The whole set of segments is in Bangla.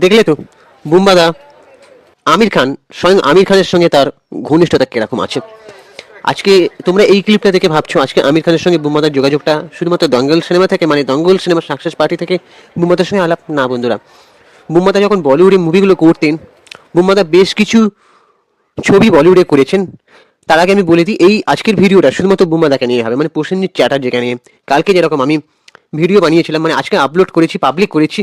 দেখলে তো বুম্বাদা আমির খান, স্বয়ং আমির খানের সঙ্গে তার ঘনিষ্ঠতা কিরকম আছে। আজকে তোমরা এই ক্লিপটা দেখে ভাবছো আজকে আমির খানের সঙ্গে বুম্বাদার যোগাযোগটা শুধুমাত্র দঙ্গল সিনেমা থেকে, মানে দঙ্গল সিনেমার সাকসেস পার্টি থেকে বুম্বাদার সঙ্গে আলাপ না বন্ধুরা। বুম্বাদা যখন বলিউডে মুভিগুলো করতেন, বুম্বাদা বেশ কিছু ছবি বলিউডে করেছেন। তার আগে আমি বলে দিই, এই আজকের ভিডিওটা শুধুমাত্র বুম্বাদাকে নিয়ে হবে, মানে প্রসেনজিৎ চ্যাটার্জিকে নিয়ে। কালকে যেরকম আমি ভিডিও বানিয়েছিলাম, মানে আজকে আপলোড করেছি, পাবলিক করেছি,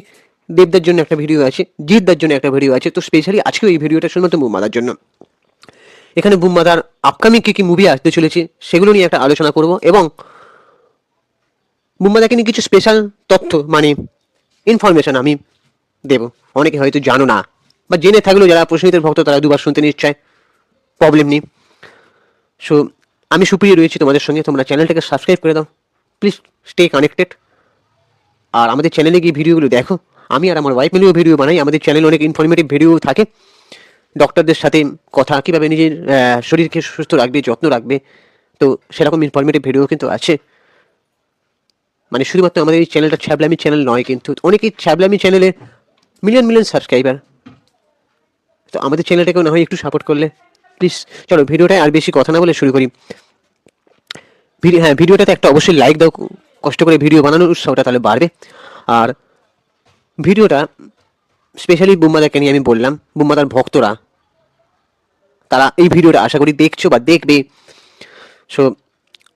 দেবদার জন্য একটা ভিডিও আছে, জিৎদার জন্য একটা ভিডিও আছে, তো স্পেশালি আজকে এই ভিডিওটা শুধুমাত্র বুম্বাদার জন্য। এখানে বুম্বাদার আপকামিং কি কি মুভি আসতে চলেছে সেগুলো নিয়ে একটা আলোচনা করব, এবং বুম্বাদাকে নিয়ে কিছু স্পেশাল তথ্য, মানে ইনফরমেশন আমি দেব। অনেকে হয়তো জানো না, বা জেনে থাকলেও যারা প্রসেনজিতের ভক্ত তারা দুবার শুনতে নিশ্চয় প্রবলেম নেই। সো আমি সুপ্রিয় রয়েছি তোমাদের সঙ্গে, তোমরা চ্যানেলটাকে সাবস্ক্রাইব করে দাও প্লিজ, স্টে কানেক্টেড। আর আমাদের চ্যানেলে গিয়ে ভিডিওগুলো দেখো, আমি আর আমার ওয়াইফ মিলেও ভিডিও বানাই। আমাদের চ্যানেলে অনেক ইনফরমেটিভ ভিডিও থাকে, ডক্টরদের সাথে কথা, কীভাবে নিজের শরীরকে সুস্থ রাখবে, যত্ন রাখবে, তো সেরকম ইনফরমেটিভ ভিডিও কিন্তু আছে। মানে শুধুমাত্র আমাদের এই চ্যানেলটা ছ্যাবলামি চ্যানেল নয়, কিন্তু অনেকেই ছ্যাবলামি চ্যানেলে মিলিয়ন মিলিয়ন সাবস্ক্রাইবার, তো আমাদের চ্যানেলটাকেও না হয় একটু সাপোর্ট করলে প্লিজ। চলো ভিডিওটায় আর বেশি কথা না বলে শুরু করি। হ্যাঁ, ভিডিওটাতে একটা অবশ্যই লাইক দাও, কষ্ট করে ভিডিও বানানোর উৎসাহটা তাহলে বাড়বে। আর ভিডিওটা স্পেশালি বুম্বাদাকে নিয়ে আমি বললাম, বুম্বাদার ভক্তরা তারা এই ভিডিওটা আশা করি দেখছো বা দেখবে। সো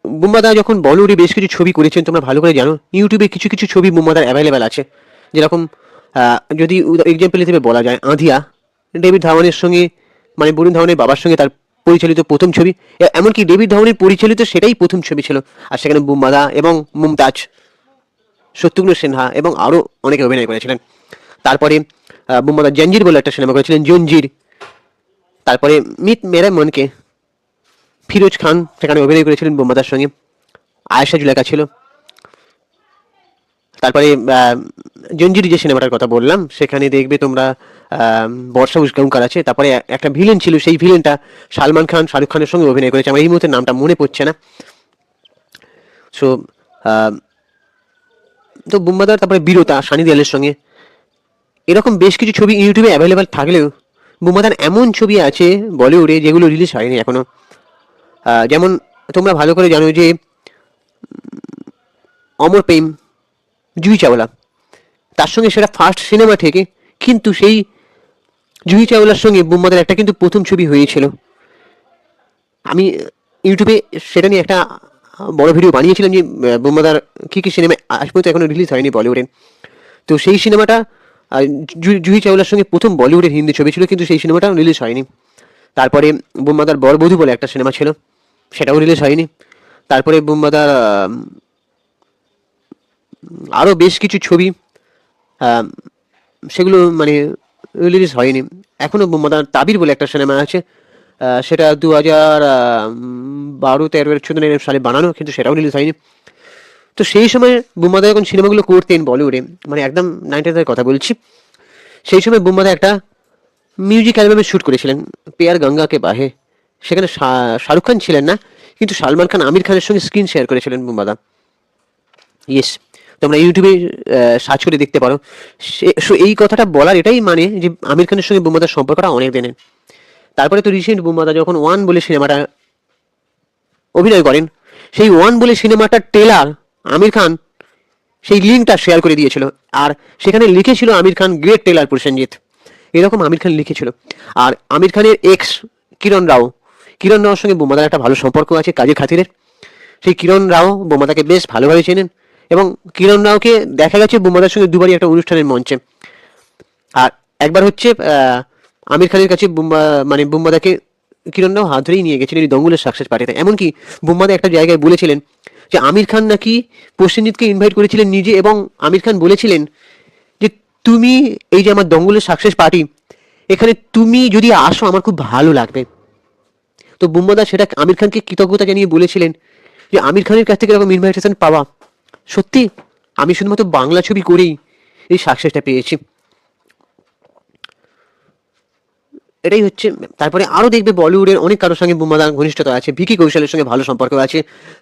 বুম্বাদা যখন বলিউডে বেশ কিছু ছবি করেছেন তোমরা ভালো করে জানো, ইউটিউবে কিছু কিছু ছবি বুম্বাদার অ্যাভেলেবেল আছে। যেরকম যদি এক্সাম্পল হিসেবে বলা যায়, আঁধিয়া, ডেভিড ধাওয়ানের সঙ্গে, মানে বরুণ ধাওয়ানের বাবার সঙ্গে তার পরিচালিত প্রথম ছবি, এমনকি ডেভিড ধাওয়ানের পরিচালিত সেটাই প্রথম ছবি ছিল। আর সেখানে বুম্বাদা এবং মুমতাজ, শত্রুঘ্ন সিনহা এবং আরও অনেকে অভিনয় করেছিলেন। তারপরে বুম্বাদা জঞ্জির বলে একটা সিনেমা করেছিলেন, জঞ্জির। তারপরে মিট মেরে মনকে, ফিরোজ খান সেখানে অভিনয় করেছিলেন বুম্বাদার সঙ্গে, আয়েশা জুলেখা ছিল। তারপরে জঞ্জির যে সিনেমাটার কথা বললাম সেখানে দেখবে তোমরা বর্ষা উস্কাউকার আছে। তারপরে একটা ভিলেন ছিল, সেই ভিলেনটা সালমান খান শাহরুখ খানের সঙ্গে অভিনয় করেছে, আমার এই মুহূর্তে নামটা মনে পড়ছে না। সো তো বুম্বাদার তারপরে বীরতা সানি দেওয়ালের সঙ্গে, এরকম বেশ কিছু ছবি ইউটিউবে অ্যাভেলেবেল থাকলেও বুম্বাদার এমন ছবি আছে বলিউডে যেগুলো রিলিজ হয়নি এখনো। যেমন তোমরা ভালো করে জানো যে অমর প্রেম, জুহি চাওলা, তার সঙ্গে সেটা ফার্স্ট সিনেমা থেকে, কিন্তু সেই জুহি চাওলার সঙ্গে বুম্বাদার একটা কিন্তু প্রথম ছবি হয়েছিল। আমি ইউটিউবে সেটা নিয়ে একটা বড় ভিডিও বানিয়েছিলাম যে বুম্বাদার কী কী সিনেমা আজ পর্যন্ত এখনো রিলিজ হয়নি বলিউডে। তো সেই সিনেমাটা জুহি চাওলার সঙ্গে প্রথম বলিউডের হিন্দি ছবি ছিল, কিন্তু সেই সিনেমাটাও রিলিজ হয়নি। তারপরে বুম্বাদার বরবধূ বলে একটা সিনেমা ছিল, সেটাও রিলিজ হয়নি। তারপরে বুম্বাদার আরও বেশ কিছু ছবি, সেগুলো মানে রিলিজ হয়নি এখনও। বুম্বাদার তাবির বলে একটা সিনেমা আছে, সেটা 2012-13 সালে বানানো, কিন্তু সেটাও রিলিজ হয়নি। তো সেই সময় বুম্বাদা যখন সিনেমাগুলো করতেন বলিউডে, মানে একদম 90s কথা বলছি, সেই সময় বুম্বাদা একটা মিউজিক অ্যালবামে শ্যুট করেছিলেন, পেয়ার গঙ্গাকে বাহে। সেখানে শাহরুখ খান ছিলেন না, কিন্তু সালমান খান আমির খানের সঙ্গে স্ক্রিন শেয়ার করেছিলেন বুম্বাদা। ইয়েস, তোমরা ইউটিউবে সার্চ করে দেখতে পারো। এই কথাটা বলার এটাই মানে যে আমির খানের সঙ্গে বুম্বাদার সম্পর্কটা অনেক দিনের। তারপরে তো রিসেন্ট বুম্বাদা যখন ওয়ান বলে সিনেমাটা অভিনয় করেন, সেই ওয়ান বলে সিনেমাটার ট্রেলার আমির খান সেই লিঙ্কটা শেয়ার করে দিয়েছিল, আর সেখানে লিখেছিল আমির খান গ্রেট টেলার প্রসেনজিৎ, এরকম আমির খান লিখেছিল। আর আমির খানের এক্স কিরণ রাওর সঙ্গে বুম্বাদার একটা ভালো সম্পর্ক আছে কাজের খাতিরে। সেই কিরণ রাও বুম্বাদাকে বেশ ভালোভাবে চেনেন, এবং কিরণ রাওকে দেখা গেছে বুম্বাদার সঙ্গে দুবারই একটা অনুষ্ঠানের মঞ্চে। আর একবার হচ্ছে আমির খানের কাছে বুম্বাদাকে কিরণ রাও হাত ধরেই নিয়ে গেছিলেন এই দঙ্গলের সাকসেস পার্টিতে। এমনকি বুম্বাদা একটা জায়গায় বলেছিলেন যে আমির খান নাকি প্রসেনজিৎকে ইনভাইট করেছিলেন নিজে, এবং আমির খান বলেছিলেন যে তুমি এই যে আমার দঙ্গলের সাকসেস পার্টি, এখানে তুমি যদি আসো আমার খুব ভালো লাগবে। তো বুম্বাদা সেটা আমির খানকে কৃতজ্ঞতা জানিয়ে বলেছিলেন যে আমির খানের কাছ থেকে এরকম ইনভাইটেশন পাওয়া, সত্যি আমি শুধুমাত্র বাংলা ছবি করেই এই সাকসেসটা পেয়েছি। এটাই হচ্ছে। তারপরে আরও দেখবে বলিউডের অনেক কারোর সঙ্গে বুম্বাদার ঘনিষ্ঠতা আছে, ভিকি কৌশলের সঙ্গে ভালো সম্পর্ক আছে,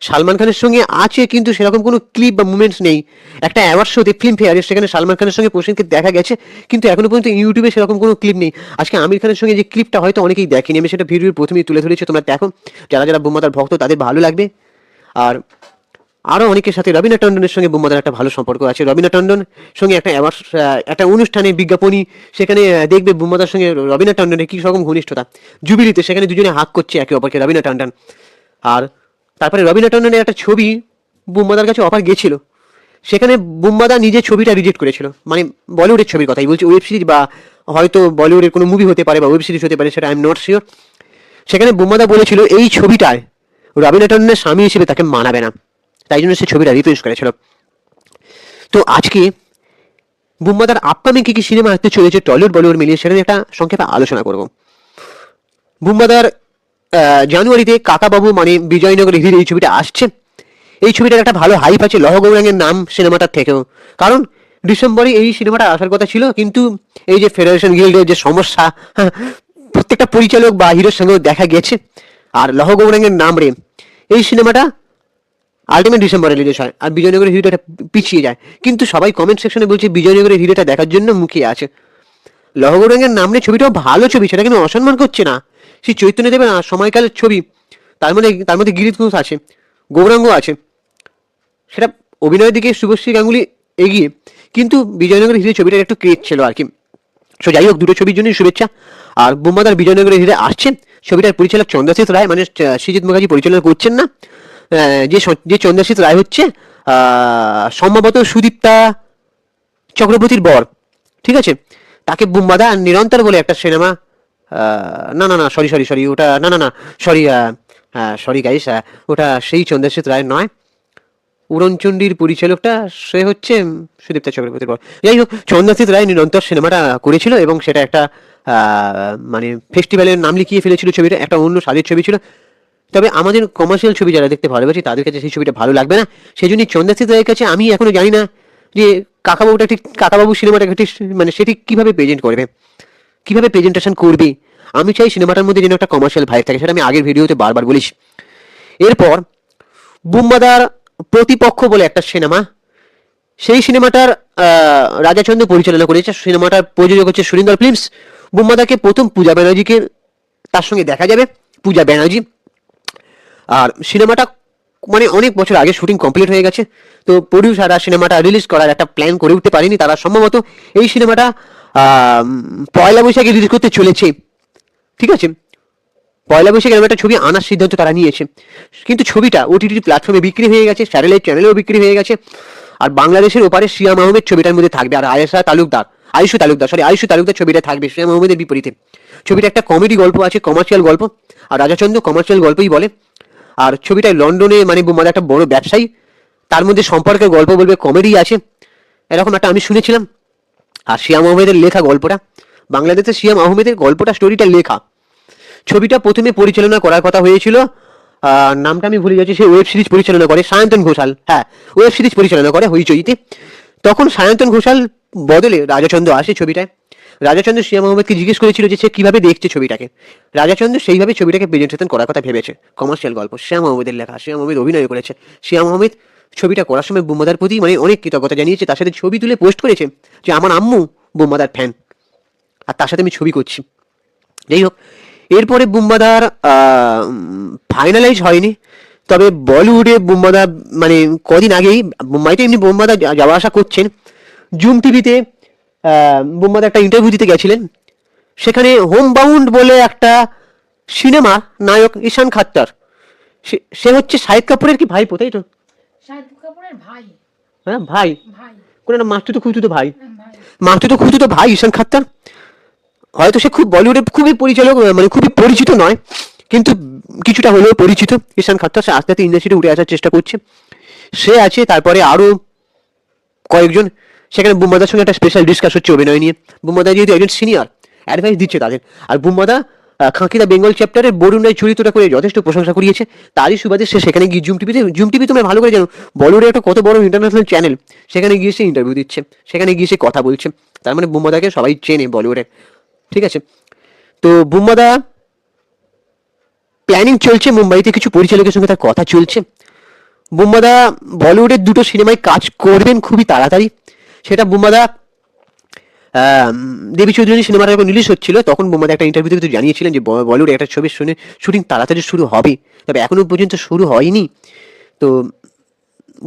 সালমান খানের সঙ্গে আছে, কিন্তু সেরকম কোনো ক্লিপ বা মুভমেন্টস নেই। একটা অ্যাওয়ার্ড শোতে ফিল্ম ফেয়ারে সেখানে সালমান খানের সঙ্গে প্রসেনকে দেখা গেছে, কিন্তু এখনো পর্যন্ত ইউটিউবে সেরকম কোনো ক্লিপ নেই। আজকে আমির খানের সঙ্গে যে ক্লিপটা হয়তো অনেকেই দেখেনি, আমি সেটা ভিডিওর প্রথমেই তুলে ধরেছি, তোমরা দেখো, যারা যারা বুম্বাদার ভক্ত তাদের ভালো লাগবে। আর আরও অনেকের সাথে রবিনা টন্ডনের সঙ্গে বুম্বাদার একটা ভালো সম্পর্ক আছে। রবিনা টন্ডন সঙ্গে একটা অ্যাওয়ার্ড, একটা অনুষ্ঠানে বিজ্ঞাপনী, সেখানে দেখবে বুম্বাদার সঙ্গে রবিনা টন্ডনের কী রকম ঘনিষ্ঠতা। জুবিলিতে সেখানে দুজনে হাক করছে একে অপরকে, রবিনা টন্ডন। আর তারপরে রবিনা টন্ডনের একটা ছবি বুম্বাদার কাছে অফার গেছিল, সেখানে বুম্বাদা নিজে ছবিটা রিজেক্ট করেছিল, মানে বলিউডের ছবির কথাই বলছি, ওয়েব সিরিজ বা হয়তো বলিউডের কোনো মুভি হতে পারে বা ওয়েব সিরিজ হতে পারে, সেটা আই এম নট শিওর। সেখানে বুম্বাদা বলেছিল এই ছবিটায় রবিনা টন্ডনের স্বামী হিসেবে তাকে মানাবে না, তাই জন্য সে ছবিটা রিফিউজ করেছিল। তো আজকে বুম্বাদার আপকামিং কী কী সিনেমা আসতে চলেছে টলিউড বলিউড মিলিয়ে, সেটা নিয়ে একটা সংক্ষেপে আলোচনা করব। বুম্বাদার জানুয়ারিতে কাকাবাবু মানে বিজয়নগর হির এই ছবিটা আসছে। এই ছবিটার একটা ভালো হাইপ আছে লহ গৌরাঙ্গের নাম সিনেমাটার থেকেও, কারণ ডিসেম্বরে এই সিনেমাটা আসার কথা ছিল, কিন্তু এই যে ফেডারেশন গিল্ডের যে সমস্যা, প্রত্যেকটা পরিচালক বা হিরোর সঙ্গেও দেখা গেছে। আর লহ গৌরাঙ্গের নাম রে এই সিনেমাটা আলটিমেট ডিসেম্বরে রিলিজ হয়, আর বিজয়নগরের হিরোটা পিছিয়ে যায়, কিন্তু সবাই কমেন্ট সেকশনে বলছে বিজয়নগরের হিরোটা দেখার জন্য মুখিয়ে আছে। লহ গৌরাঙ্গের নাম নিয়ে ছবিটাও ভালো ছবি, সেটা কিন্তু অসম্মান করছে না, সেই চৈতন্য দেবের সময়কালের ছবি, তার মধ্যে গিরিশ ঘোষ আছে, গৌরাঙ্গ আছে, সেটা অভিনয়ের দিকে শুভশ্রী গাঙ্গুলি এগিয়ে, কিন্তু বিজয়নগরের হিরে ছবিটার একটু ক্রেজ ছিল আর কি। সো যাই হোক, দুটো ছবির জন্যই শুভেচ্ছা। আর বুম্বাদার বিজয়নগরের হিরে আসছে, ছবিটার পরিচালক চন্দ্রশীত রায়, মানে সৃজিত মুখার্জি পরিচালনা করছেন না, যে চন্দ্রশীত রায় হচ্ছে সম্ভবত সুদীপ্তা চক্রবর্তীর বর, ঠিক আছে। তাকে বুম্বাদা নিরন্তর বলে একটা সিনেমা, না না না সরি সরি সরি ওটা না না না সরি, সরি গাইস, ওটা সেই চন্দ্রশীত রায় নয়, উড়নচণ্ডীর পরিচালকটা সে হচ্ছে সুদীপ্তা চক্রবর্তীর পর। যাই হোক, চন্দ্রশীত রায় নিরন্তর সিনেমাটা করেছিল এবং সেটা একটা মানে ফেস্টিভ্যালের নাম লিখিয়ে ফেলেছিল ছবিটা, একটা অন্য স্বাদের ছবি ছিল। তবে আমাদের কমার্শিয়াল ছবি যারা দেখতে ভালোবাসি তাদের কাছে সেই ছবিটা ভালো লাগবে না, সেই জন্যই চন্দ্রশীত রায়ের কাছে আমি এখনো জানি না যে কাকাবাবু সিনেমাটা ঠিক মানে সেটি কীভাবে প্রেজেন্ট করবে, কীভাবে প্রেজেন্টেশন করবে। আমি চাই সিনেমাটার মধ্যে যেন একটা কমার্শিয়াল ভাইব থাকে, সেটা আমি আগের ভিডিওতে বারবার বলিস। এরপর বুম্বাদার প্রতিপক্ষ বলে একটা সিনেমা, সেই সিনেমাটার রাজাচন্দ্র পরিচালনা করেছে, সিনেমাটার প্রযোজক হচ্ছে সুরিন্দর ফিল্মস। বুম্বাদাকে প্রথম পূজা ব্যানার্জিকে তার সঙ্গে দেখা যাবে, পূজা ব্যানার্জি। আর সিনেমাটা মানে অনেক বছর আগে শুটিং কমপ্লিট হয়ে গেছে, তো প্রডিউসাররা সিনেমাটা রিলিজ করার একটা প্ল্যান করে উঠতে পারেনি, তারা সম্ভবত এই সিনেমাটা পয়লা বৈশাখে রিলিজ করতে চলেছে, ঠিক আছে। পয়লা বৈশাখে এরকম একটা ছবি আনার সিদ্ধান্ত তারা নিয়েছে, কিন্তু ছবিটা ওটিটি প্ল্যাটফর্মে বিক্রি হয়ে গেছে, স্যাটেলাইট চ্যানেলেও বিক্রি হয়ে গেছে। আর বাংলাদেশের ওপারে শিয়াম আহমেদ ছবিটার মধ্যে থাকবে, আর আয়ুষু তালুকদার ছবিটা থাকবে শিয়াম আহমেদের বিপরীতে। ছবিটা একটা কমেডি গল্প আছে, কমার্শিয়াল গল্প, আর রাজাচন্দ্র কমার্শিয়াল গল্পই বলে। আর ছবিটায় লন্ডনে মানে বুম্বাদা একটা বড় ব্যবসায়ী, তার মধ্যে সম্পর্কের গল্প বলবে, কমেডি আছে, এরকম একটা আমি শুনেছিলাম। আর শিয়াম আহমেদের লেখা গল্পটা, বাংলাদেশে শিয়াম আহমেদের গল্পটা স্টোরিটা লেখা। ছবিটা প্রথমে পরিচালনা করার কথা হয়েছিল, নামটা আমি ভুলে যাচ্ছি, সে ওয়েব সিরিজ পরিচালনা করে সায়ন্তন ঘোষাল, হ্যাঁ ওয়েব সিরিজ পরিচালনা করে হইচইতে। তখন সায়ন্তন ঘোষাল বদলে রাজাচন্দ্র আসে ছবিটায়। রাজাচন্দ্র শিয়াম আহমেদকে জিজ্ঞেস করেছিল যে সে কীভাবে দেখছে ছবিটাকে, রাজাচন্দ্র সেইভাবে ছবিটাকে প্রেজেন্টেশন করার কথা ভেবেছে। কমার্শিয়াল গল্প, শ্যাম আহমেদের লেখা, শ্যাম আহমেদ অভিনয় করেছে। শ্যাম আহমেদ ছবিটা করার সময় বুম্বাদার প্রতি মানে অনেক কৃতজ্ঞতা জানিয়েছে, তার সাথে ছবি তুলে পোস্ট করেছে যে আমার আম্মু বুম্বাদার ফ্যান, আর তার সাথে আমি ছবি করছি। যাই হোক, এরপরে বুম্বাদার ফাইনালাইজ হয়নি, তবে বলিউডে বুম্বাদা মানে কদিন আগেই মুম্বাইতে এমনি বুম্বাদা যাওয়া আসা করছেন। জুম টিভিতে বুম্বাদা একটা ইন্টারভিউ দিতে গেছিলেন, সেখানে হোম বাউন্ড বলে একটা সিনেমা নায়ক ঈশান খাত্তার, সে হচ্ছে শাহিদ কাপুরের কি ভাইপো, তাই তো? শাহিদ কাপুরের ভাই। হ্যাঁ ভাই, কোন একটা মাস্তুতো খুঁতুতো ভাই, ঈশান খাত্তার। হয়তো সে খুব বলিউডের খুবই পরিচালক মানে খুবই পরিচিত নয়, কিন্তু কিছুটা হলেও পরিচিত ঈশান খাত্তার। সে আস্তে আস্তে ইন্ডাস্ট্রিতে উঠে আসার চেষ্টা করছে, সে আছে। তারপরে আরও কয়েকজন, সেখানে বুম্বাদার সঙ্গে একটা স্পেশাল ডিসকাস হচ্ছে অভিনয় নিয়ে। বুম্বাদা যেহেতু একজন সিনিয়র, অ্যাডভাইস দিচ্ছে তাদের। আর বুম্বাদা খাঁকিদা বেঙ্গল চ্যাপ্টারে বরুণ রায় চরিত্রটা করে যথেষ্ট প্রশংসা করিয়েছে, তারই সুবাদে সে সেখানে গিয়ে জুম টিভি তোমরা ভালো করে জানো বলিউডের একটা কত বড় ইন্টারন্যাশনাল চ্যানেল, সেখানে গিয়ে সে ইন্টারভিউ দিচ্ছে, সেখানে গিয়ে সে কথা বলছে। তার মানে বুম্বাদাকে সবাই চেনে বলিউডে, ঠিক আছে। তো বুম্বাদা প্ল্যানিং চলছে, মুম্বাইতে কিছু পরিচালকের সঙ্গে তার কথা চলছে। বুম্বাদা বলিউডের দুটো সিনেমায় কাজ করবেন খুবই তাড়াতাড়ি। সেটা বুম্বাদা দেবী চৌধুরী সিনেমাটা যখন রিলিজ হচ্ছিল তখন বুম্বাদা একটা ইন্টারভিউতে কিন্তু জানিয়েছিলেন যে বলিউডে একটা ছবির শুটিং তাড়াতাড়ি শুরু হবে, তবে এখনো পর্যন্ত শুরু হয়নি। তো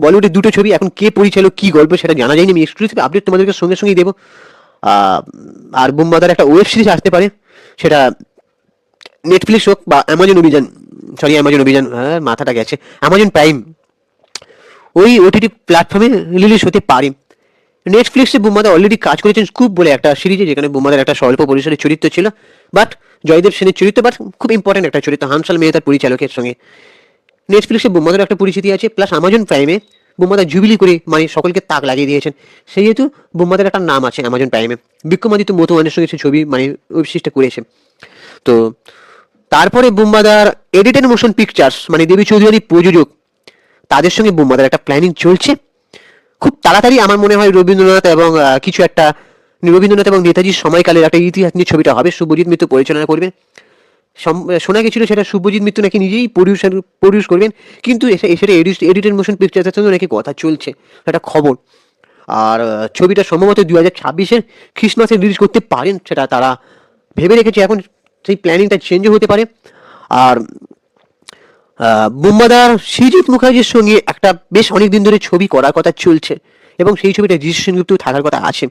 বলিউডের দুটো ছবি, এখন কে পরিচালক কি গল্প সেটা জানা যায়নি। আমি এক্সক্লুসিভ আপডেট তোমাদেরকে সঙ্গে সঙ্গেই দেবো। আর বুম্বাদার একটা ওয়েব সিরিজ আসতে পারে, সেটা নেটফ্লিক্স হোক বা অ্যামাজন অভিযান, হ্যাঁ মাথাটা গেছে, অ্যামাজন প্রাইম, ওই ওটিটি প্ল্যাটফর্মে রিলিজ হতে পারে। নেটফ্লিক্সে বুম্বাদা অলরেডি কাজ করেছেন স্কুপ বলে একটা সিরিজে, যেখানে বুম্বাদার একটা স্বল্প পরিসরের চরিত্র ছিল, বাট জয়দেব সেনের চরিত্র, বাট খুব ইম্পর্টেন্ট একটা চরিত্র, হানসাল মেহতার পরিচালকের সঙ্গে। নেটফ্লিক্সে বুম্বাদার একটা পরিচিতি আছে, প্লাস অ্যামাজন প্রাইমে বুম্বাদা জুবিলি করে মানে সকলকে তাক লাগিয়ে দিয়েছেন, সেহেতু বুম্বাদার একটা নাম আছে অ্যামাজন প্রাইমে। বিক্রমাদিত্য মতুয়ানের সঙ্গে সে ছবি মানে ওয়েব সিরিজটা করেছে। তো তারপরে বুম্বাদার এডিটেড মোশন পিকচার্স মানে দেবী চৌধুরী প্রযোজক, তাদের সঙ্গে বুম্বাদার একটা প্ল্যানিং চলছে। খুব তাড়াতাড়ি আমার মনে হয় রবীন্দ্রনাথ এবং কিছু একটা রবীন্দ্রনাথ এবং নেতাজির সময়কালের একটা ইতিহাস নিয়ে ছবিটা হবে। শুভজিৎ মিত্র পরিচালনা করবেন। শোনা গেছিল সেটা শুভজিৎ মিত্র নাকি নিজেই প্রডিউস করবেন, কিন্তু সেটা এডিটেড মোশন পিকচার্সের সঙ্গে নাকি কথা চলছে, একটা খবর। আর ছবিটা সম্ভবত 2026-এর খ্রিস্টমাসে রিলিজ করতে পারেন, সেটা তারা ভেবে রেখেছে। এখন সেই প্ল্যানিংটা চেঞ্জও হতে পারে। আর বুম্বাদার সৃজিত মুখার্জির সঙ্গে একটা বেশ অনেকদিন ধরে ছবি করার কথা চলছে, এবং সেই ছবিটা রেজিস্ট্রেশন গ্রুপেও থাকার কথা আছে,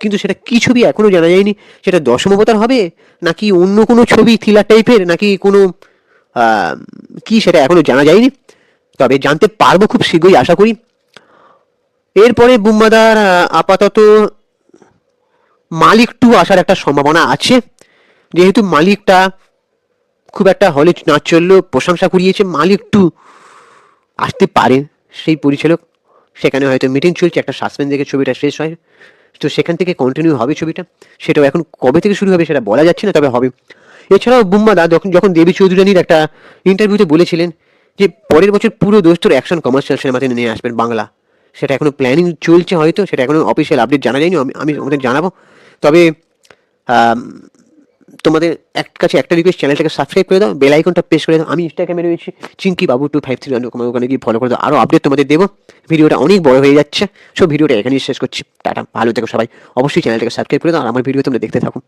কিন্তু সেটা কি ছবি এখনো জানা যায়নি। সেটা দশম অবতার হবে নাকি অন্য কোনো ছবি থ্রিলার টাইপের, নাকি কোনো কি সেটা এখনো জানা যায়নি, তবে জানতে পারবো খুব শীঘ্রই আশা করি। এরপরে বুম্বাদার আপাতত মালিক 2 আসার একটা সম্ভাবনা আছে, যেহেতু মালিকটা খুব একটা হলে না চললেও প্রশংসা কুড়িয়েছে। মালিক 2 আসতে পারে, সেই পরিচালক সেখানে হয়তো মিটিং চলছে, একটা সাসপেন্স দেখে ছবিটা শেষ হয়, তো সেখান থেকে কন্টিনিউ হবে ছবিটা। সেটাও এখন কবে থেকে শুরু হবে সেটা বলা যাচ্ছে না, তবে হবে। এছাড়াও বুম্বাদা যখন দেবী চৌধুরানীর একটা ইন্টারভিউতে বলেছিলেন যে পরের বছর পুরো দোস্তর অ্যাকশন কমার্শিয়াল সিনেমাতে নিয়ে আসবেন বাংলা, সেটা এখনো প্ল্যানিং চলছে, হয়তো সেটা এখনো অফিসিয়াল আপডেট জানা যায়নি, আমি আমাদের জানাবো। তবে তোমাদের কাছে একটা রিকোয়েস্ট, চ্যানেলটাকে সাবস্ক্রাইব করে দাও, বেল আইকনটা প্রেস করে দাও। আমি ইনস্টাগ্রামে রয়েছি চিঙ্কি বাবু 253, ওখানে গিয়ে ফলো করে দাও, আরও আপডেট তোমাদের দেবো। ভিডিওটা অনেক বড় হয়ে যাচ্ছে, সব ভিডিওটা এখানেই শেষ করছি। টাটা, ভালো থেকো সবাই। অবশ্যই চ্যানেলটাকে সাবস্ক্রাইব করে দাও আর আমার ভিডিও তোমরা দেখতে থাকো।